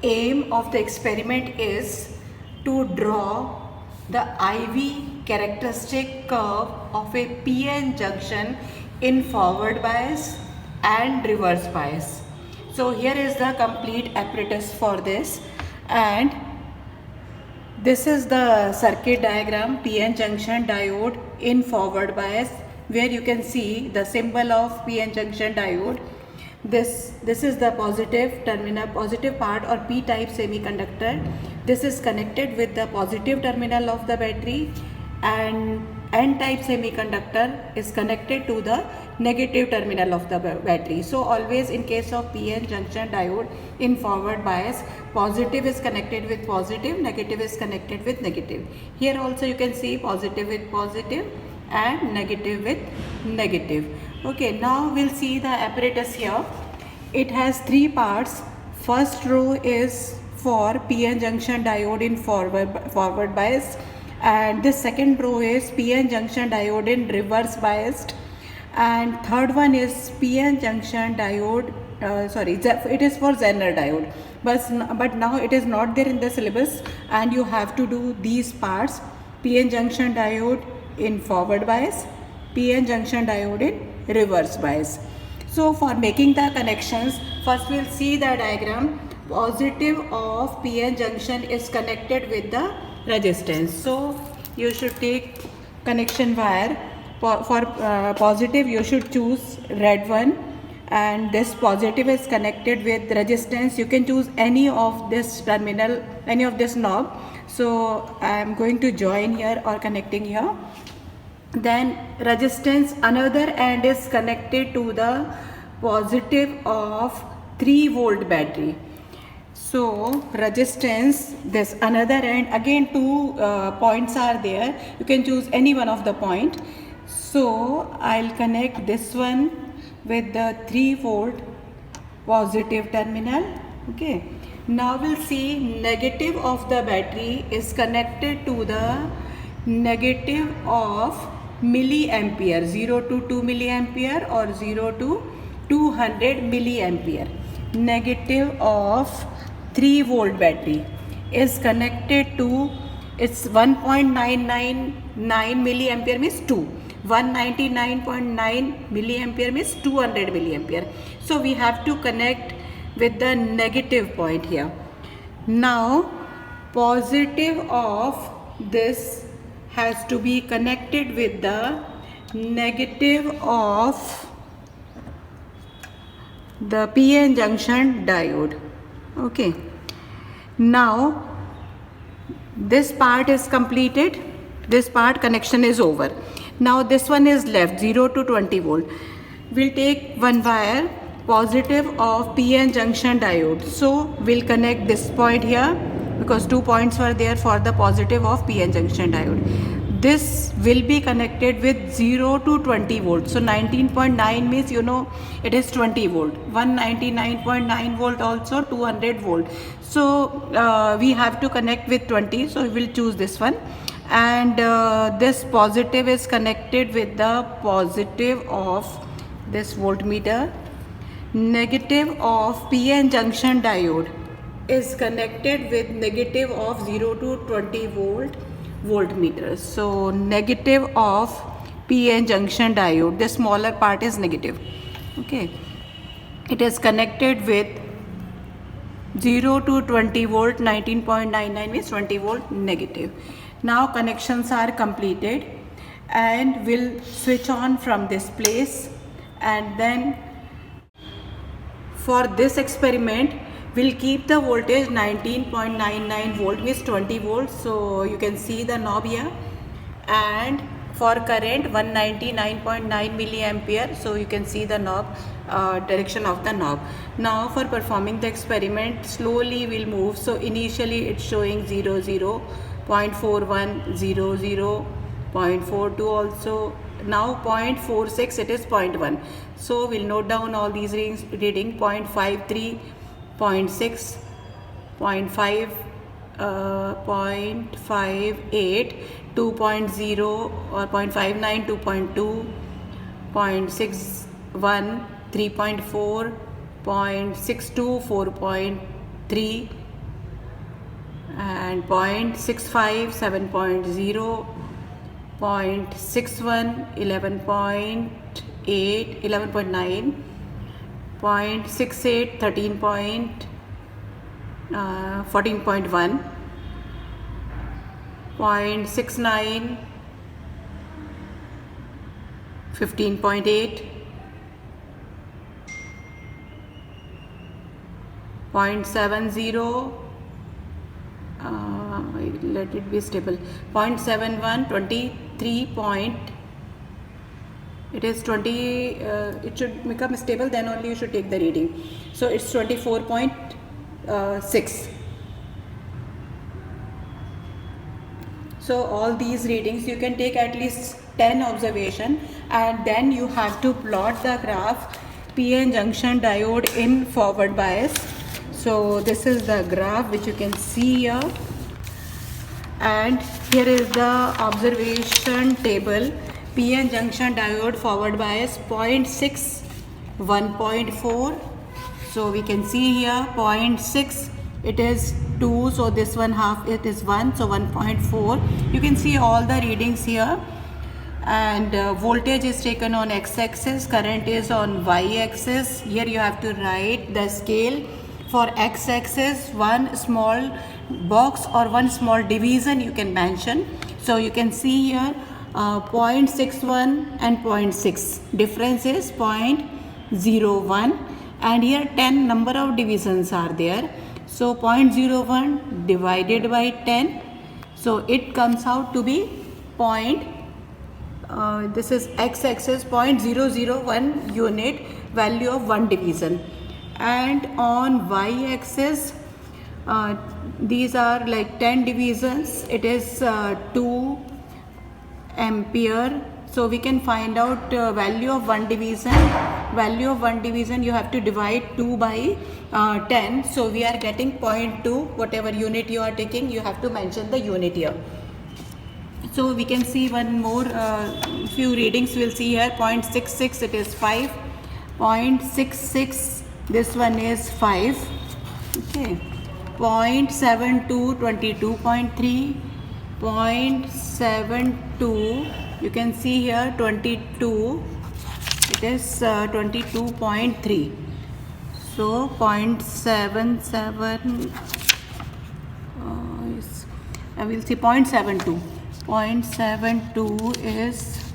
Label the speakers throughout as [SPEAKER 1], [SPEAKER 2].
[SPEAKER 1] aim of the experiment is to draw the IV characteristic curve of a PN junction in forward bias and reverse bias. So here is the complete apparatus for this, and this is the circuit diagram, PN junction diode in forward bias, where you can see the symbol of PN junction diode. This is the positive terminal, positive part or P type semiconductor. This is connected with the positive terminal of the battery, and N type semiconductor is connected to the negative terminal of the battery. So always in case of PN junction diode in forward bias, positive is connected with positive, negative is connected with negative. Here also you can see positive with positive and negative with negative. Okay, now we'll see the apparatus here. It has three parts. First row is for PN junction diode in forward bias, and this second row is PN junction diode in reverse biased, and third one is PN junction diode, it is for Zener diode, but now it is not there in the syllabus, and you have to do these parts: PN junction diode in forward bias, PN junction diode in reverse bias. So for making the connections, first we'll see the diagram. Positive of PN junction is connected with the resistance. So you should take connection wire. For positive you should choose red one, and this positive is connected with resistance. You can choose any of this terminal, any of this knob. So I am going to join here or connecting here. Then resistance, another end is connected to the positive of 3 volt battery. So resistance, this another end, again two points are there. You can choose any one of the point. So I'll connect this one with the 3 volt positive terminal. Okay. Now we'll see negative of the battery is connected to the negative of milliampere, 0 to 2 milliampere or 0 to 200 milliampere. Negative of 3 volt battery is connected to its 1.999 milliampere means 2. 199.9 milliampere means 200 milliampere. So we have to connect with the negative point here. Now positive of this has to be connected with the negative of the PN junction diode. Okay. Now this part is completed. This part connection is over. Now this one is left, 0 to 20 volt. We'll take one wire, positive of PN junction diode. So we'll connect this point here, because 2 points were there for the positive of PN junction diode. This will be connected with 0 to 20 volt. So 19.9 means it is 20 volt. 199.9 volt also 200 volt. So we have to connect with 20. So we will choose this one. And this positive is connected with the positive of this voltmeter. Negative of PN junction diode is connected with negative of 0 to 20 volt voltmeter. So negative of PN junction diode, the smaller part is negative. Okay, it is connected with 0 to 20 volt, 19.99 means 20 volt negative. Now connections are completed, and we'll switch on from this place, and then for this experiment we'll keep the voltage 19.99 volt means 20 volts. So you can see the knob here, and for current 199.9 milliampere. So you can see the knob, direction of the knob. Now for performing the experiment, slowly we'll move. So initially it's showing 0, 0, 0.41, 0, 0, 0.42 also. Now 0.46, it is 0.1. So we'll note down all these reading: 0.53, 0.6, 0.5, 0.58, 2.0 or 0.59, 2.2, 0.61, 3.4, 0.62, 4.3, and 0.65 7.0, 0.61 11.8 11.9, 0.68 14.1, 0.69 15.8, 0.70 let it be stable, 0.71 23 point, it is 20 it should become stable, then only you should take the reading. So it's 24.6. So all these readings you can take at least 10 observation, and then you have to plot the graph PN junction diode in forward bias. So this is the graph which you can see here, and here is the observation table. PN junction diode forward bias 0.6 1.4. So we can see here 0.6 it is 2, so this one half it is 1, so 1.4. you can see all the readings here, and voltage is taken on x-axis, current is on y-axis. Here you have to write the scale. For x-axis, one small box or one small division you can mention. So you can see here 0.61 and 0.6, difference is 0.01, and here 10 number of divisions are there. So 0.01 divided by 10, so it comes out to be this is x-axis 0.001 unit, value of one division, and on y-axis these are like 10 divisions, it is 2 ampere. So we can find out value of one division. Value of one division you have to divide 2 by 10. So we are getting 0.2. Whatever unit you are taking, you have to mention the unit here. So we can see one more few readings. We'll see here 0.66 it is 5. 0.66 this one is 5. Okay. 0.72 22.3. 0.72 you can see here 22, it is 22.3. so 0.77 I will see 0.72. 0.72 is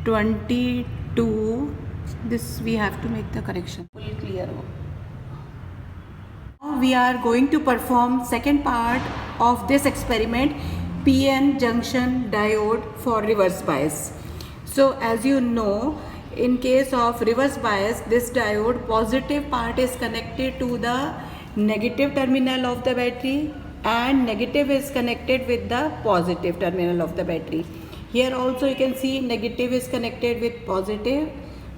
[SPEAKER 1] 22. This we have to make the correction fully clear. Now we are going to perform second part of this experiment, PN junction diode for reverse bias. So as you know, in case of reverse bias, this diode positive part is connected to the negative terminal of the battery, and negative is connected with the positive terminal of the battery. Here also you can see negative is connected with positive,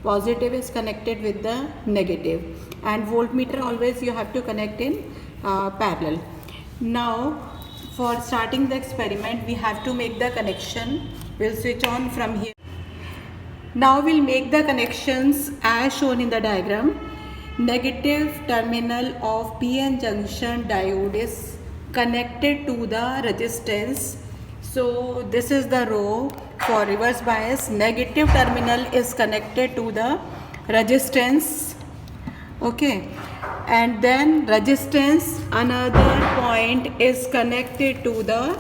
[SPEAKER 1] positive is connected with the negative, and voltmeter always you have to connect in parallel. Now for starting the experiment we have to make the connection. We'll switch on from here. Now we'll make the connections as shown in the diagram. Negative terminal of PN junction diode is connected to the resistance. So this is the row for reverse bias. Negative terminal is connected to the resistance. Okay, and then resistance, another point is connected to the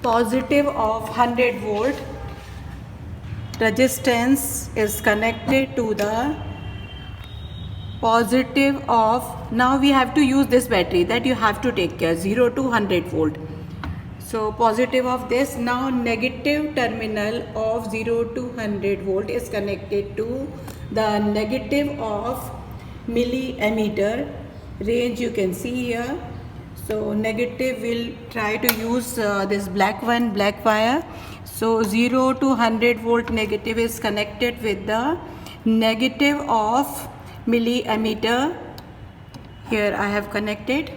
[SPEAKER 1] positive of 100 volt. Resistance is connected to the positive of, now we have to use this battery, that you have to take care, 0 to 100 volt. So positive of this. Now negative terminal of 0 to 100 volt is connected to the negative of milliammeter range, you can see here. So negative will try to use this black wire. So 0 to 100 volt negative is connected with the negative of milliammeter. Here I have connected.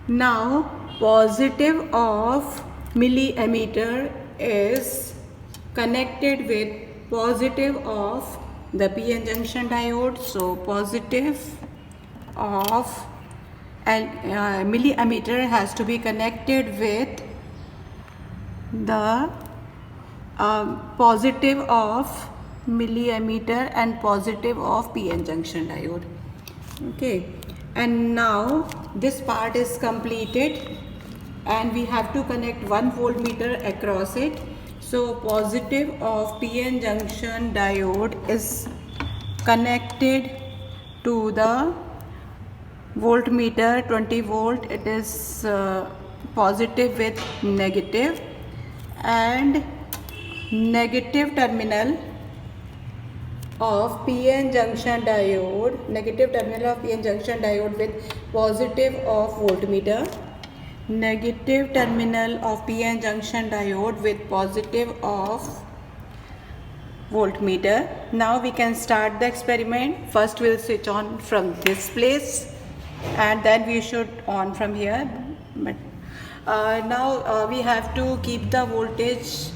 [SPEAKER 1] Now positive of milliammeter is connected with positive of the PN junction diode. So positive of milliammeter has to be connected with the positive of milliammeter and positive of PN junction diode. Okay, and now this part is completed and we have to connect 1 voltmeter across it. So positive of PN junction diode is connected to the voltmeter 20 volt. It is positive with negative, and negative terminal of PN junction diode, with positive of voltmeter, negative terminal of PN junction diode with positive of voltmeter. Now we can start the experiment. First we'll switch on from this place and then we should on from here. But now we have to keep the voltage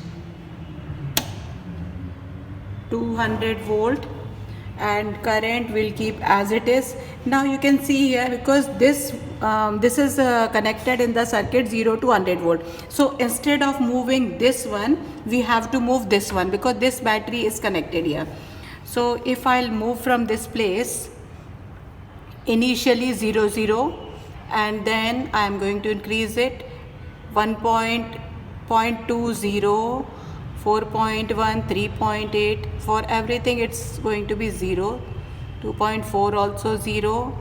[SPEAKER 1] 200 volt and current will keep as it is. Now you can see here, because this is connected in the circuit 0 to 100 volt. So instead of moving this one, we have to move this one because this battery is connected here. So if I'll move from this place, initially 0 0, and then I am going to increase it 1.20, 4.1, 3.8, for everything it's going to be 0, 2.4 also 0,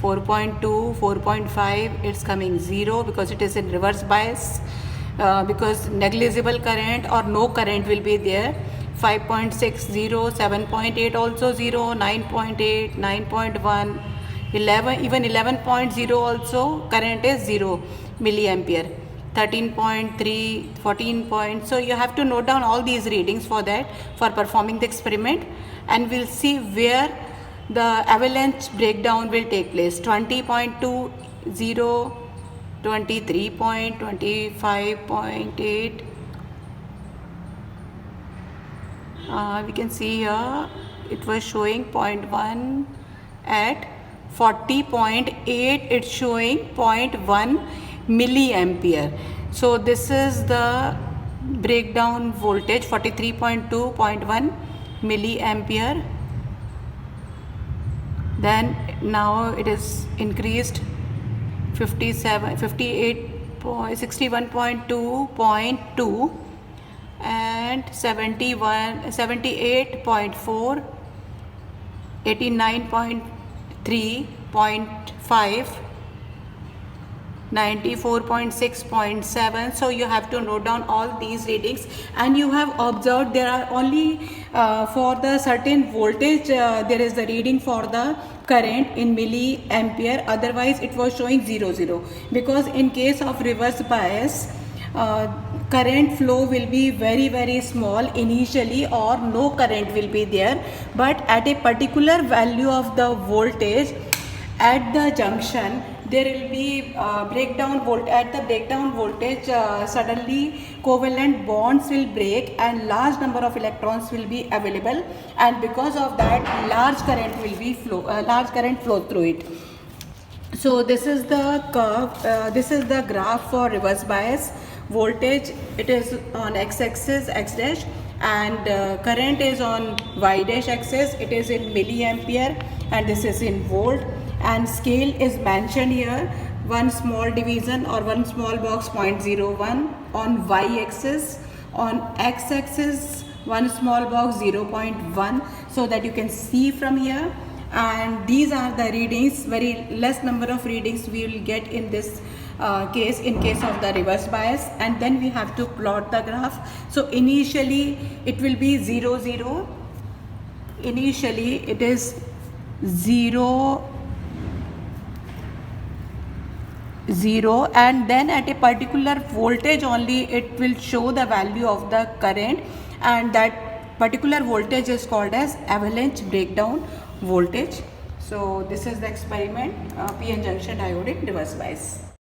[SPEAKER 1] 4.2, 4.5, it's coming 0 because it is in reverse bias, because negligible current or no current will be there. 5.60, 7.8 also 0, 9.8, 9.1, 11, even 11.0 also current is 0 milliampere. 13.3, 14 point. So you have to note down all these readings for that, for performing the experiment, and we'll see where the avalanche breakdown will take place. 20.20, 23.25.8. We can see here it was showing 0.1 at 40.8. It's showing 0.1 milliampere. So this is the breakdown voltage, 43.2.1 milliampere. Then now it is increased 61.2.2 and 78.4, 89.3.5, 94.6.7. So you have to note down all these readings, and you have observed there are only for the certain voltage there is the reading for the current in milliampere, otherwise it was showing 0 because in case of reverse bias current flow will be very small initially, or no current will be there, but at a particular value of the voltage at the junction there will be breakdown voltage. Suddenly covalent bonds will break and large number of electrons will be available, and because of that large current flow through it. So this is the curve, this is the graph for reverse bias. Voltage, it is on x-axis, x dash, and current is on y dash axis. It is in milliampere and this is in volt, and scale is mentioned here, one small division or one small box 0.01 on y axis, on x axis one small box 0.1, so that you can see from here. And these are the readings, very less number of readings we will get in this case, in case of the reverse bias. And then we have to plot the graph. So initially it will be 0 0, initially it is 0 0, and then at a particular voltage only it will show the value of the current, and that particular voltage is called as avalanche breakdown voltage. So this is the experiment, PN junction diode in reverse bias.